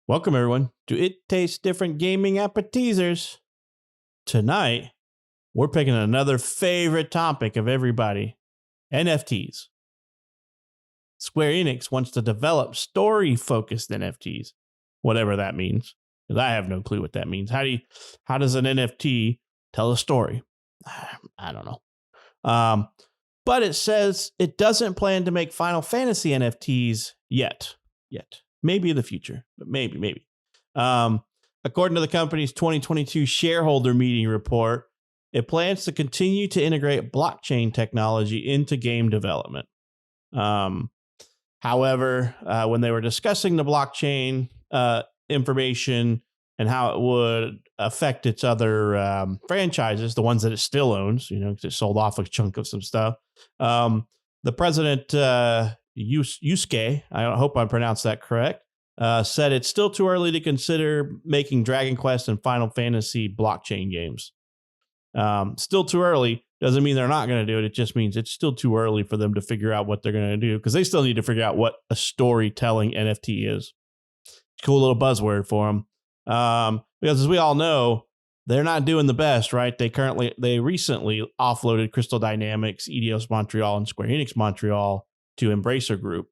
Welcome, everyone, to It Tastes Different Gaming Appetizers. Tonight, we're picking another favorite topic of everybody, NFTs. Square-Enix wants to develop story-focused NFTs, whatever that means, because I have no clue what that means. How does an NFT tell a story? I don't know. But it says it doesn't plan to make Final Fantasy NFTs yet. Maybe in the future, but maybe. According to the company's 2022 shareholder meeting report, it plans to continue to integrate blockchain technology into game development. However, when they were discussing the blockchain information and how it would affect its other franchises, the ones that it still owns, because it sold off a chunk of some stuff, the president, Yusuke, I hope I pronounced that correct, said it's still too early to consider making Dragon Quest and Final Fantasy blockchain games. Still too early doesn't mean they're not going to do it. It just means it's still too early for them to figure out what they're going to do, because they still need to figure out what a storytelling NFT is. Cool little buzzword for them. Because as we all know, they're not doing the best, right? They recently offloaded Crystal Dynamics, Eidos Montreal, and Square-Enix Montreal to Embracer Group,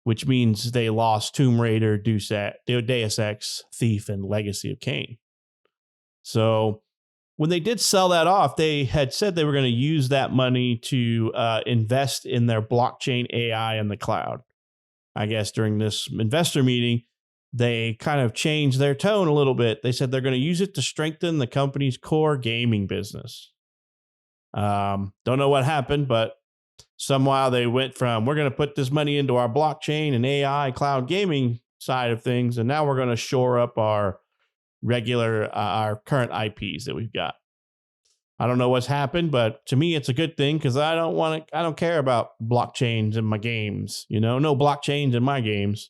which means they lost Tomb Raider, Deus Ex, Thief, and Legacy of Kain. So when they did sell that off, they had said they were going to use that money to invest in their blockchain AI in the cloud. I guess during this investor meeting, they kind of changed their tone a little bit. They said they're going to use it to strengthen the company's core gaming business. Don't know what happened, but somehow they went from, we're going to put this money into our blockchain and AI cloud gaming side of things, and now we're going to shore up our our current IPs that we've got. I don't know what's happened, but to me, it's a good thing, because I don't care about blockchains in my games. No blockchains in my games.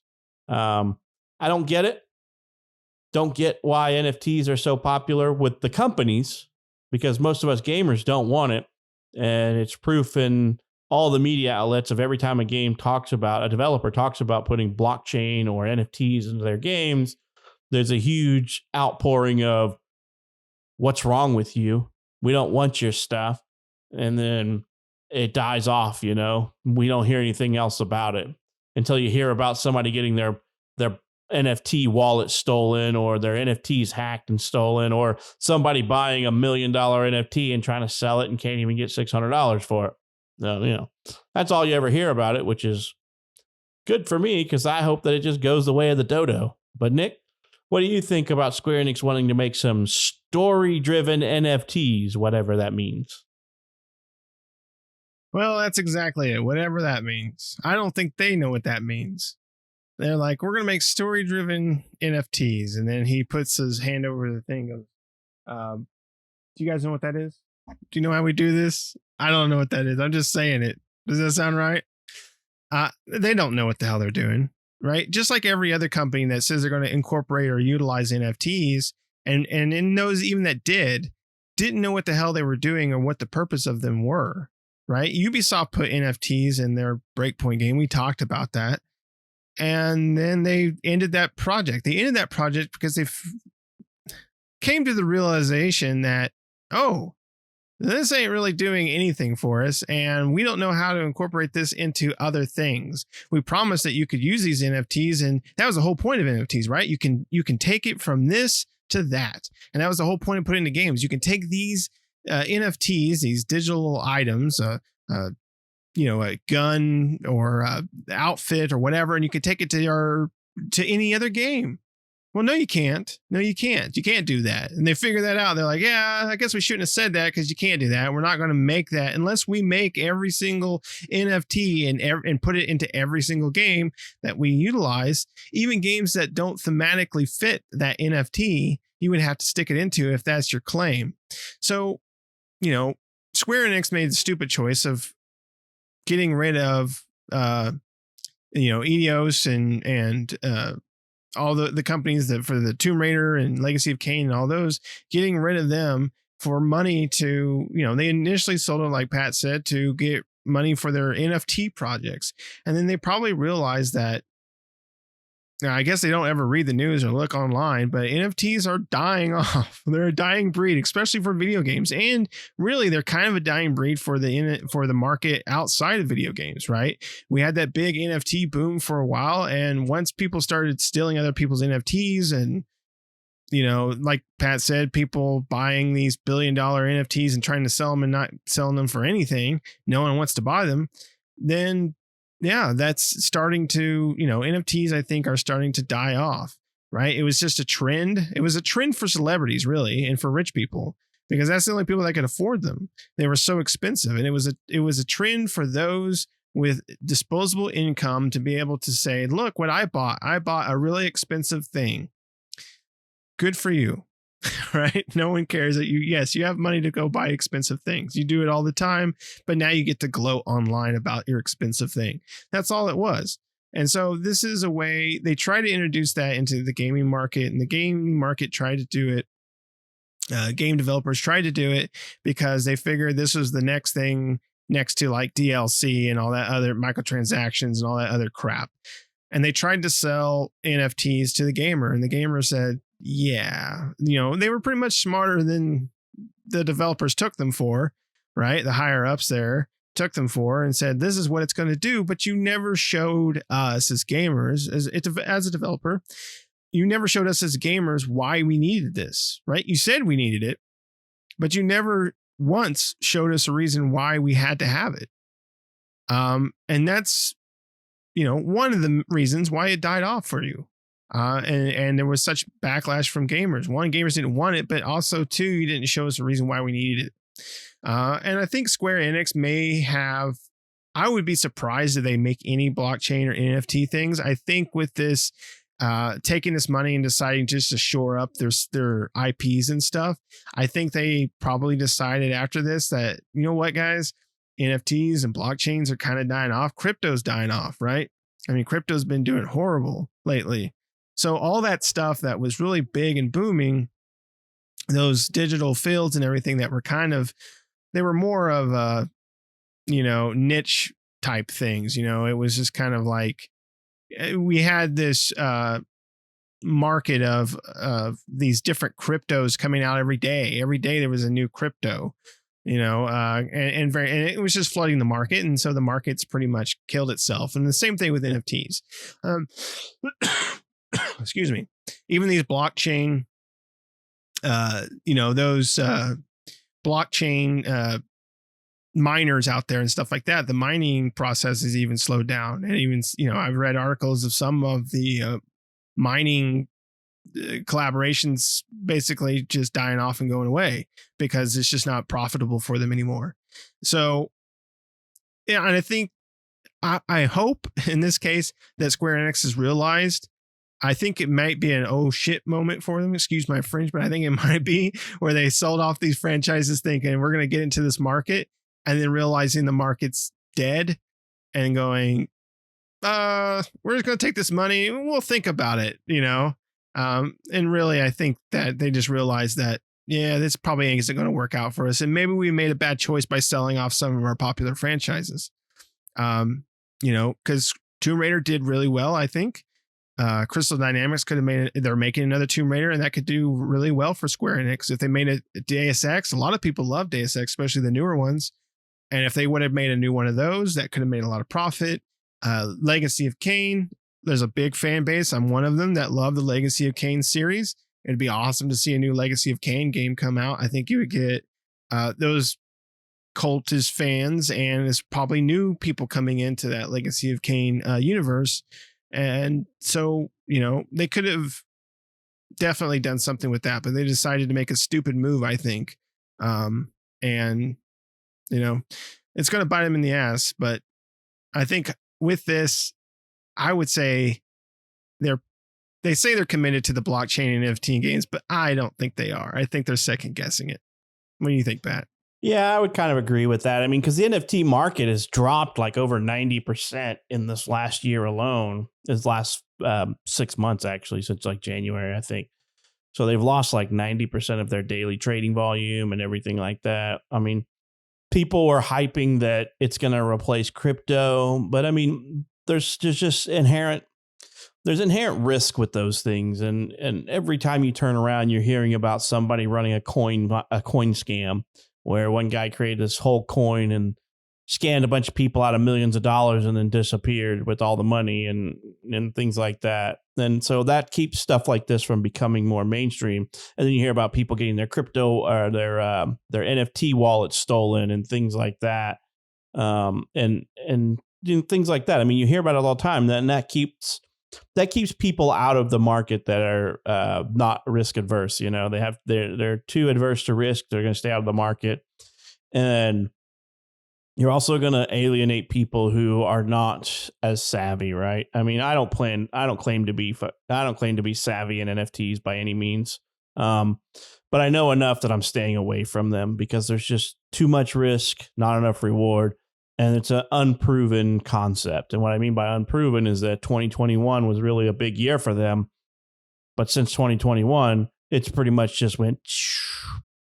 I don't get it. Don't get why NFTs are so popular with the companies, because most of us gamers don't want it. And it's proof in all the media outlets of every time a developer talks about putting blockchain or NFTs into their games, there's a huge outpouring of, what's wrong with you? We don't want your stuff. And then it dies off, we don't hear anything else about it until you hear about somebody getting their NFT wallet stolen, or their NFTs hacked and stolen, or somebody buying $1 million NFT and trying to sell it and can't even get $600 for it. No, that's all you ever hear about it, which is good for me, because I hope that it just goes the way of the dodo. But Nick, what do you think about Square-Enix wanting to make some story-driven NFTs, whatever that means? Well, that's exactly it. Whatever that means. I don't think they know what that means. They're like, we're going to make story-driven NFTs. And then he puts his hand over the thing of, do you guys know what that is? Do you know how we do this? I don't know what that is. I'm just saying it. Does that sound right? They don't know what the hell they're doing, right? Just like every other company that says they're going to incorporate or utilize NFTs, and in those even that didn't know what the hell they were doing or what the purpose of them were, right? Ubisoft put NFTs in their Breakpoint game. We talked about that. And then they ended that project. They ended that project because they came to the realization that, this ain't really doing anything for us, and we don't know how to incorporate this into other things. We promised that you could use these NFTs, and that was the whole point of NFTs, right? You can take it from this to that, and that was the whole point of putting the games. You can take these NFTs, these digital items, a gun or outfit or whatever, and you could take it to any other game. Well, no, you can't. You can't do that. And they figure that out. They're like, yeah, I guess we shouldn't have said that, because you can't do that. We're not going to make that unless we make every single NFT and put it into every single game that we utilize. Even games that don't thematically fit that NFT, you would have to stick it into if that's your claim. So, Square-Enix made the stupid choice of getting rid of, Eidos and all the companies that for the Tomb Raider and Legacy of Kain and all those, getting rid of them for money to, they initially sold it, like Pat said, to get money for their NFT projects. And then they probably realized that Now, I guess they don't ever read the news or look online, but NFTs are dying off. They're a dying breed, especially for video games, and really, they're kind of a dying breed for the market outside of video games. Right? We had that big NFT boom for a while, and once people started stealing other people's NFTs, and like Pat said, people buying these billion-dollar NFTs and trying to sell them and not selling them for anything, no one wants to buy them. Then yeah, that's starting to, NFTs, I think, are starting to die off, right? It was just a trend. It was a trend for celebrities, really, and for rich people, because that's the only people that could afford them. They were so expensive. And it was a trend for those with disposable income to be able to say, look what I bought. I bought a really expensive thing. Good for you. Right? No one cares that you have money to go buy expensive things. You do it all the time, but now you get to gloat online about your expensive thing. That's all it was. And so this is a way they try to introduce that into the gaming market, and the gaming market tried to do it. Game developers tried to do it because they figured this was the next thing next to like DLC and all that other microtransactions and all that other crap. And they tried to sell NFTs to the gamer, and the gamer said, yeah, they were pretty much smarter than the developers took them for, right? The higher ups there took them for and said, this is what it's going to do. But you never showed us as gamers, as a developer, you never showed us as gamers why we needed this, right? You said we needed it, but you never once showed us a reason why we had to have it. And that's, one of the reasons why it died off for you. And there was such backlash from gamers. One, gamers didn't want it, but also two, you didn't show us a reason why we needed it. And I think Square-Enix may have, I would be surprised if they make any blockchain or NFT things. I think with this, taking this money and deciding just to shore up their IPs and stuff, I think they probably decided after this that, you know what, guys, NFTs and blockchains are kind of dying off. Crypto's dying off, right? I mean, crypto's been doing horrible lately. So all that stuff that was really big and booming, those digital fields and everything that were they were more of niche type things. It was just kind of like we had this market of these different cryptos coming out every day. Every day there was a new crypto, and it was just flooding the market. And so the market's pretty much killed itself. And the same thing with NFTs. Excuse me. Even these blockchain, those blockchain miners out there and stuff like that, the mining process is even slowed down. And even, I've read articles of some of the mining collaborations basically just dying off and going away because it's just not profitable for them anymore. So, yeah, and I think, I hope in this case that Square-Enix has realized. I think it might be an oh shit moment for them. Excuse my French, but I think it might be where they sold off these franchises thinking we're going to get into this market, and then realizing the market's dead and going, we're just going to take this money and we'll think about it, and really, I think that they just realized that, yeah, this probably isn't going to work out for us. And maybe we made a bad choice by selling off some of our popular franchises. Because Tomb Raider did really well, I think. Crystal Dynamics could have they're making another Tomb Raider, and that could do really well for Square-Enix. If they made a Deus Ex, a lot of people love Deus Ex, especially the newer ones. And if they would have made a new one of those, that could have made a lot of profit. Legacy of Kain, there's a big fan base. I'm one of them that love the Legacy of Kain series. It'd be awesome to see a new Legacy of Kain game come out. I think you would get those cultist fans, and there's probably new people coming into that Legacy of Kain universe. And so, they could have definitely done something with that, but they decided to make a stupid move, I think. And, it's going to bite them in the ass. But I think with this, I would say they say they're committed to the blockchain and NFT games, but I don't think they are. I think they're second guessing it. What do you think, Pat? Yeah, I would kind of agree with that. I mean, because the NFT market has dropped like over 90% in this last year alone, this last 6 months, actually, since like January, I think. So they've lost like 90% of their daily trading volume and everything like that. I mean, people were hyping that it's going to replace crypto, but I mean, there's just inherent there's inherent risk with those things, and every time you turn around, you're hearing about somebody running a coin scam, where one guy created this whole coin and scanned a bunch of people out of millions of dollars and then disappeared with all the money and things like that. And so that keeps stuff like this from becoming more mainstream. And then you hear about people getting their crypto or their NFT wallets stolen and things like that. And things like that. I mean, you hear about it all the time. And that keeps people out of the market that are not risk adverse. You know, they're too adverse to risk. They're going to stay out of the market. And you're also going to alienate people who are not as savvy, right? I mean, I don't claim to be savvy in NFTs by any means. But I know enough that I'm staying away from them because there's just too much risk, not enough reward, and it's an unproven concept. And what I mean by unproven is that 2021 was really a big year for them, but since 2021, it's pretty much just went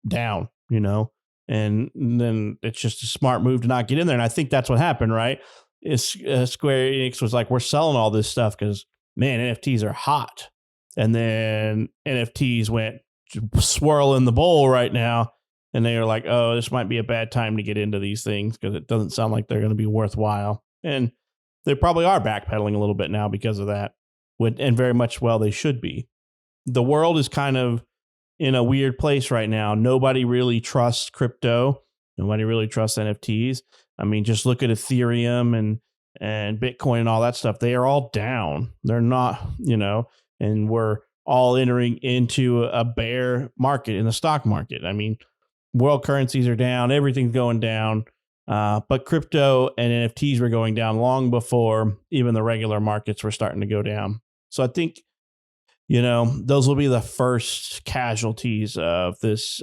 down, you know. And then it's just a smart move to not get in there. And I think that's what happened, right? Square-Enix was like, we're selling all this stuff because, man, NFTs are hot. And then NFTs went swirl in the bowl right now. And they were like, oh, this might be a bad time to get into these things because it doesn't sound like they're going to be worthwhile. And they probably are backpedaling a little bit now because of that. And very much well, they should be. The world is kind of in a weird place right now. Nobody really trusts crypto. Nobody really trusts NFTs. I mean, just look at Ethereum and Bitcoin and all that stuff. They are all down. They're not, you know, and we're all entering into a bear market in the stock market. I mean, world currencies are down. Everything's going down. But crypto and NFTs were going down long before even the regular markets were starting to go down. So I think, you know, those will be the first casualties of this.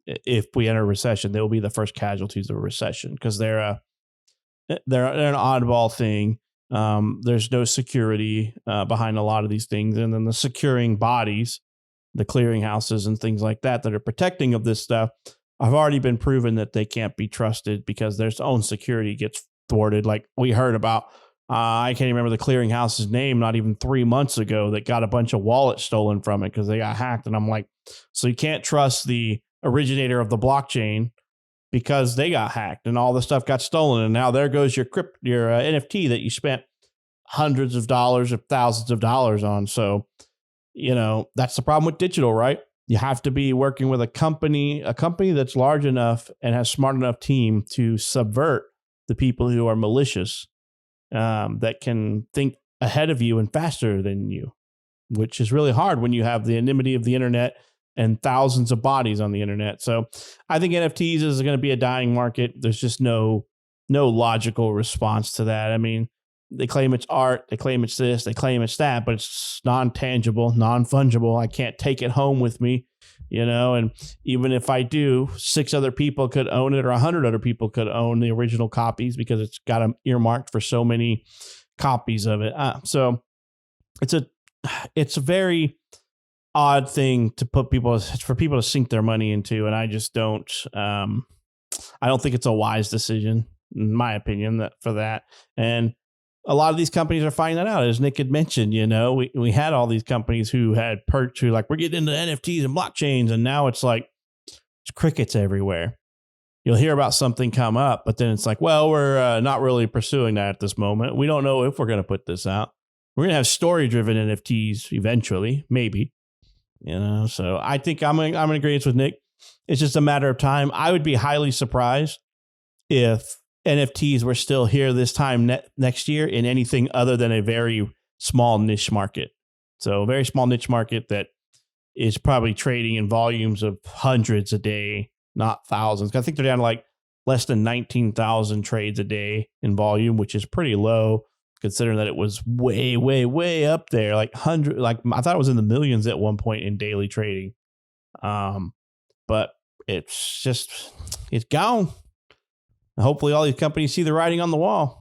If we enter a recession, they will be the first casualties of a recession because they're an oddball thing. There's no security behind a lot of these things, and then the securing bodies, the clearinghouses and things like that are protecting of this stuff, have already been proven that they can't be trusted because their own security gets thwarted. Like we heard about. I can't remember the clearinghouse's name not even 3 months ago that got a bunch of wallets stolen from it because they got hacked. And I'm like, so you can't trust the originator of the blockchain because they got hacked and all the stuff got stolen. And now there goes your NFT that you spent hundreds of dollars or thousands of dollars on. So, you know, that's the problem with digital, right? You have to be working with a company that's large enough and has smart enough team to subvert the people who are malicious. That can think ahead of you and faster than you, which is really hard when you have the anonymity of the internet and thousands of bodies on the internet. So I think NFTs is going to be a dying market. There's just no logical response to that. I mean, they claim it's art, they claim it's this, they claim it's that, but it's non-tangible, non-fungible. I can't take it home with me, you know, and even if I do, 6 other people could own it or 100 other people could own the original copies because it's got them earmarked for so many copies of it. So it's a very odd thing to for people to sink their money into. And I just I don't think it's a wise decision, in my opinion, for that. And a lot of these companies are finding that out. As Nick had mentioned, you know, we had all these companies who had perked who like, we're getting into NFTs and blockchains. And now it's like, it's crickets everywhere. You'll hear about something come up, but then it's like, well, we're not really pursuing that at this moment. We don't know if we're going to put this out. We're going to have story driven NFTs eventually, maybe, you know? So I think I'm in agreement with Nick. It's just a matter of time. I would be highly surprised if NFTs were still here this time next year in anything other than a very small niche market. So a very small niche market that is probably trading in volumes of hundreds a day, not thousands. I think they're down to like less than 19,000 trades a day in volume, which is pretty low considering that it was way, way, way up there. Like I thought it was in the millions at one point in daily trading. But it's gone. Hopefully all these companies see the writing on the wall.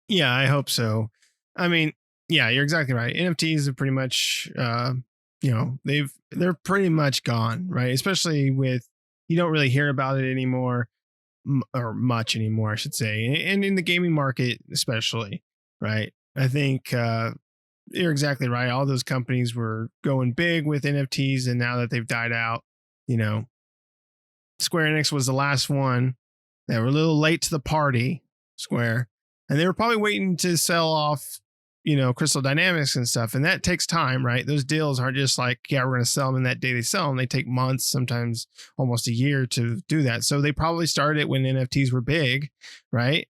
Yeah, I hope so. I mean, yeah, you're exactly right. NFTs are pretty much, they're pretty much gone, right? Especially with, you don't really hear about it anymore, or much anymore, I should say. And in the gaming market, especially, right? I think you're exactly right. All those companies were going big with NFTs, and now that they've died out, you know, Square-Enix was the last one. They were a little late to the party, Square, and they were probably waiting to sell off, Crystal Dynamics and stuff. And that takes time, right? Those deals aren't just like, yeah, we're going to sell them in that day they sell them. They take months, sometimes almost a year to do that. So they probably started it when NFTs were big, right?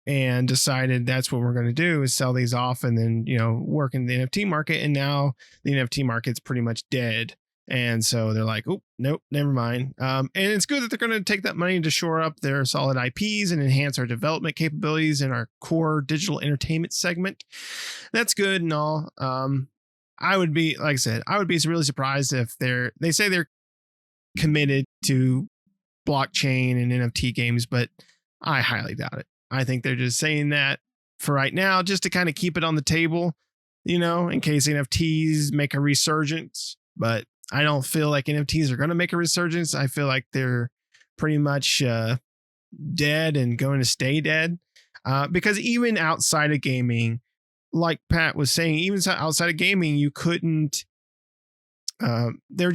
And decided that's what we're going to do is sell these off and then, work in the NFT market. And now the NFT market's pretty much dead. And so they're like, oh, nope, never mind. And it's good that they're going to take that money to shore up their solid IPs and enhance our development capabilities in our core digital entertainment segment. That's good and all. I would be, like I said, really surprised if they say they're committed to blockchain and NFT games, but I highly doubt it. I think they're just saying that for right now, just to kind of keep it on the table, in case NFTs make a resurgence. But I don't feel like NFTs are going to make a resurgence. I feel like they're pretty much dead and going to stay dead. Because even outside of gaming, like Pat was saying, even outside of gaming, you couldn't. There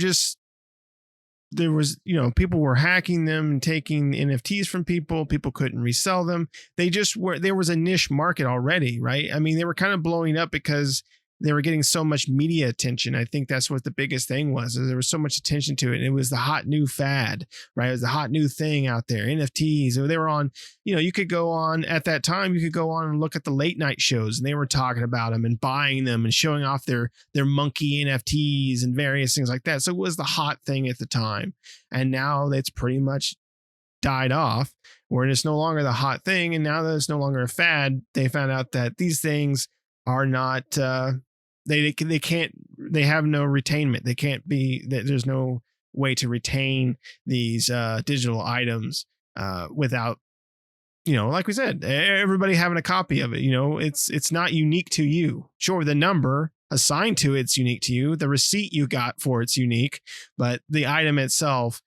was, people were hacking them and taking NFTs from people. People couldn't resell them. There was a niche market already, right? I mean, they were kind of blowing up because they were getting so much media attention. I think that's what the biggest thing was. There was so much attention to it. And it was the hot new fad, right? It was the hot new thing out there. NFTs. They were on, you could go on at that time, you could go on and look at the late night shows and they were talking about them and buying them and showing off their monkey NFTs and various things like that. So it was the hot thing at the time. And now it's pretty much died off where it's no longer the hot thing. And now that it's no longer a fad, they found out that these things are not, they have no retainment. They can't be, there's no way to retain these digital items without, like we said, everybody having a copy of it. It's not unique to you. Sure, the number assigned to it's unique to you. The receipt you got for it's unique, but the item itself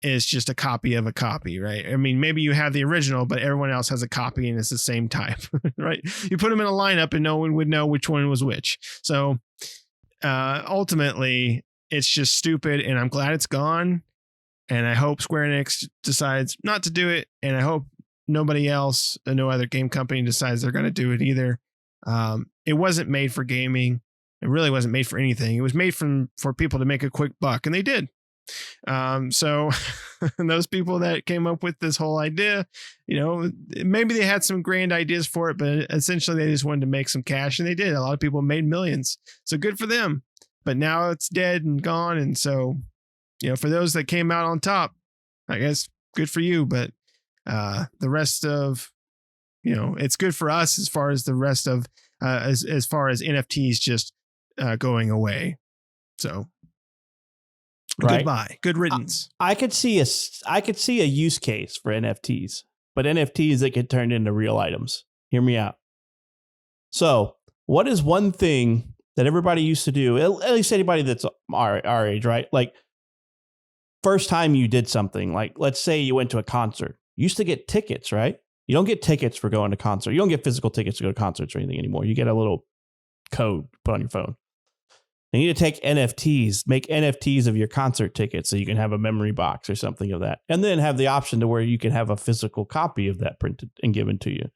is just a copy of a copy, right? I mean, maybe you have the original, but everyone else has a copy and it's the same type, right? You put them in a lineup and no one would know which one was which. So ultimately, it's just stupid and I'm glad it's gone. And I hope Square-Enix decides not to do it. And I hope nobody else, no other game company decides they're going to do it either. It wasn't made for gaming. It really wasn't made for anything. It was made for people to make a quick buck, and they did. So those people that came up with this whole idea, maybe they had some grand ideas for it, but essentially they just wanted to make some cash, and they did. A lot of people made millions. So good for them. But now it's dead and gone. And so, for those that came out on top, I guess good for you. But the rest of, it's good for us as far as the rest of as far as NFTs just going away. So right. Goodbye. Good riddance. I could see a use case for NFTs, but NFTs that get turned into real items. Hear me out. So what is one thing that everybody used to do, at least anybody that's our age, right? Like first time you did something, like let's say you went to a concert, you used to get tickets, right? You don't get tickets for going to concert. You don't get physical tickets to go to concerts or anything anymore. You get a little code put on your phone. You need to take NFTs, make NFTs of your concert tickets so you can have a memory box or something of that. And then have the option to where you can have a physical copy of that printed and given to you.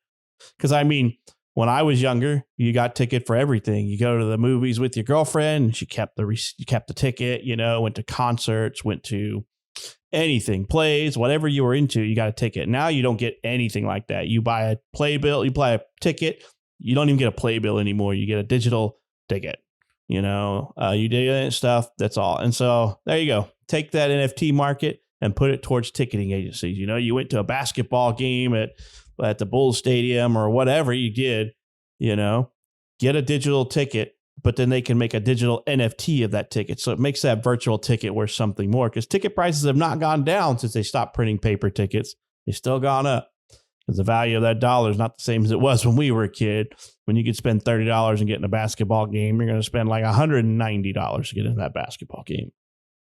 Because I mean, when I was younger, you got ticket for everything. You go to the movies with your girlfriend and she kept the ticket, went to concerts, went to anything, plays, whatever you were into, you got a ticket. Now you don't get anything like that. You buy a playbill, you buy a ticket. You don't even get a playbill anymore. You get a digital ticket. You do stuff. That's all. And so there you go. Take that NFT market and put it towards ticketing agencies. You went to a basketball game at the Bulls Stadium or whatever you did, get a digital ticket, but then they can make a digital NFT of that ticket. So it makes that virtual ticket worth something more because ticket prices have not gone down since they stopped printing paper tickets. They've still gone up because the value of that dollar is not the same as it was when we were a kid. When you could spend $30 and get in a basketball game, you're going to spend like $190 to get in that basketball game.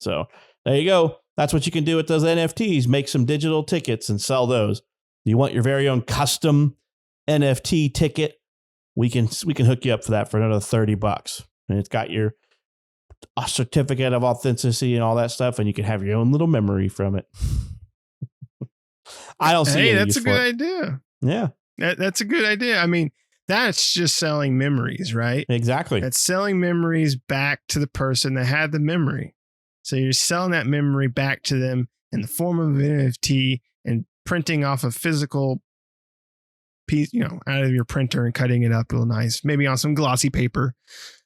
So there you go. That's what you can do with those NFTs. Make some digital tickets and sell those. You want your very own custom NFT ticket, we can hook you up for that for another $30. And it's got your certificate of authenticity and all that stuff, and you can have your own little memory from it. I don't see. Hey, that's a good idea. Yeah, that's a good idea. I mean, that's just selling memories, right? Exactly. That's selling memories back to the person that had the memory. So you're selling that memory back to them in the form of an NFT and printing off a physical piece, out of your printer and cutting it up real nice, maybe on some glossy paper.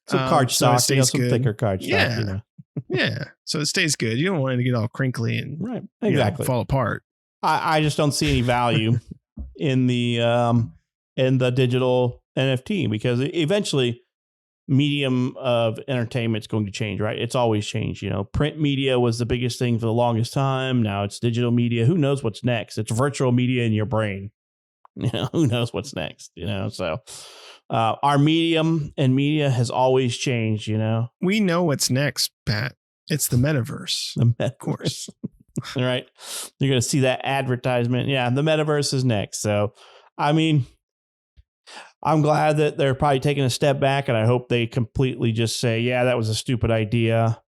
Some cardstock, so some thicker cardstock. Yeah. Yeah. So it stays good. You don't want it to get all crinkly and exactly fall apart. I just don't see any value in the digital NFT, because eventually medium of entertainment is going to change, right? It's always changed. Print media was the biggest thing for the longest time. Now it's digital media. Who knows what's next? It's virtual media in your brain. Who knows what's next? So our medium and media has always changed. We know what's next, Pat. It's the metaverse. Of course. Right. You're going to see that advertisement. Yeah. The metaverse is next. So, I mean, I'm glad that they're probably taking a step back, and I hope they completely just say, yeah, that was a stupid idea.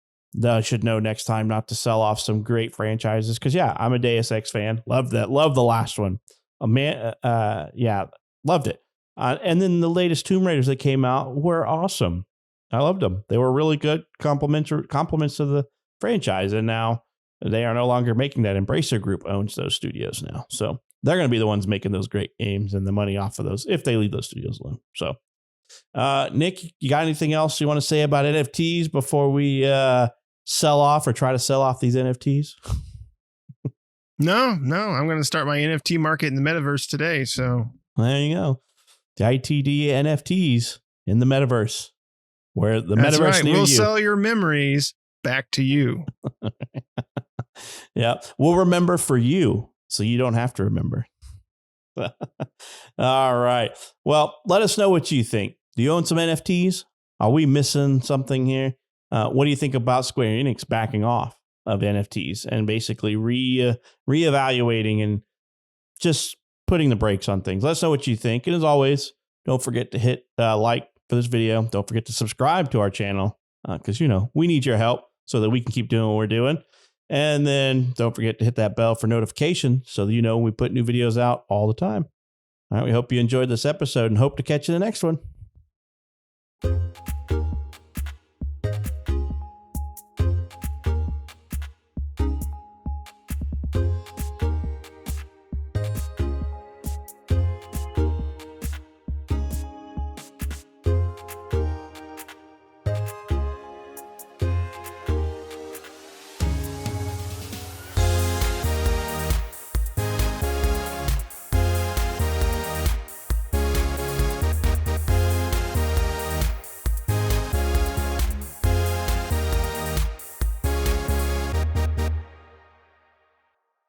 I should know next time not to sell off some great franchises. Cause I'm a Deus Ex fan. Love that. Love the last one. Loved it. And then the latest Tomb Raiders that came out were awesome. I loved them. They were really good compliments to the franchise. And now they are no longer making that. Embracer Group owns those studios now. So they're going to be the ones making those great games and the money off of those if they leave those studios alone. So, Nick, you got anything else you want to say about NFTs before we sell off or try to sell off these NFTs? No. I'm going to start my NFT market in the metaverse today. So there you go. The ITD NFTs in the metaverse, where the metaverse right. near We'll you. Sell your memories back to you. Yeah. We'll remember for you, so you don't have to remember. All right. Well, let us know what you think. Do you own some NFTs? Are we missing something here? What do you think about Square-Enix backing off of NFTs and basically reevaluating and just putting the brakes on things? Let us know what you think. And as always, don't forget to hit like for this video. Don't forget to subscribe to our channel because, we need your help so that we can keep doing what we're doing. And then don't forget to hit that bell for notification so that when we put new videos out all the time. All right. We hope you enjoyed this episode and hope to catch you in the next one.